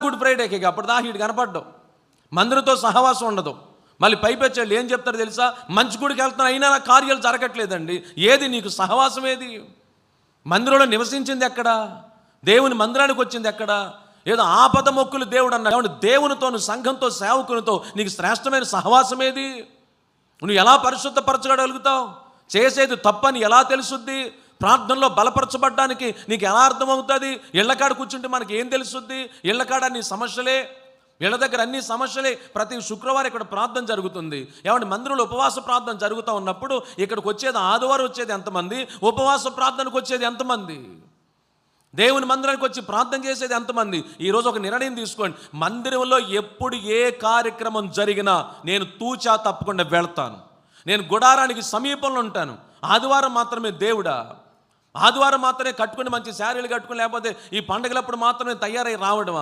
Good ఫ్రైడేకి అప్పటిదాకా వీడు కనపడ్డావు, మందిరంతో సహవాసం ఉండదు. మళ్ళీ పైపెచ్చాళ్ళు ఏం చెప్తారు తెలుసా? మంచి గుడికి వెళ్తున్నా అయినా నా కార్యాలు జరగట్లేదండి. ఏది నీకు సహవాసం? ఏది? మందిరంలో నివసించింది ఎక్కడ? దేవుని మందిరానికి వచ్చింది ఎక్కడ? ఏదో ఆపద మొక్కులు దేవుడు అన్నాడు. దేవునితో, సంఘంతో, సేవకునితో నీకు శ్రేష్టమైన సహవాసం ఏది? నువ్వు ఎలా పరిశుద్ధపరచగలుగుతావు? చేసేది తప్పని ఎలా తెలుసుద్ది? ప్రార్థనలో బలపరచబడ్డానికి నీకు ఎలా అర్థమవుతుంది? ఇళ్ళకాడ కూర్చుంటే మనకి ఏం తెలుసుద్ది? ఇళ్ళకాడ అన్ని సమస్యలే, ఇళ్ళ దగ్గర అన్ని సమస్యలే. ప్రతి శుక్రవారం ఇక్కడ ప్రార్థన జరుగుతుంది. ఏమంటే మందిరంలో ఉపవాస ప్రార్థన జరుగుతూ ఉన్నప్పుడు ఇక్కడికి వచ్చేది ఆదివారం వచ్చేది ఎంతమంది? ఉపవాస ప్రార్థనకు వచ్చేది ఎంతమంది? దేవుని మందిరానికి వచ్చి ప్రార్థన చేసేది ఎంతమంది? ఈరోజు ఒక నిర్ణయం తీసుకోండి. మందిరంలో ఎప్పుడు ఏ కార్యక్రమం జరిగినా నేను తూచా తప్పకుండా వెళ్తాను. నేను గుడారానికి సమీపంలో ఉంటాను. ఆదివారం మాత్రమే దేవుడా? ఆదివారం మాత్రమే కట్టుకుని మంచి శారీలు కట్టుకుని, లేకపోతే ఈ పండుగలప్పుడు మాత్రమే తయారై రావడమా?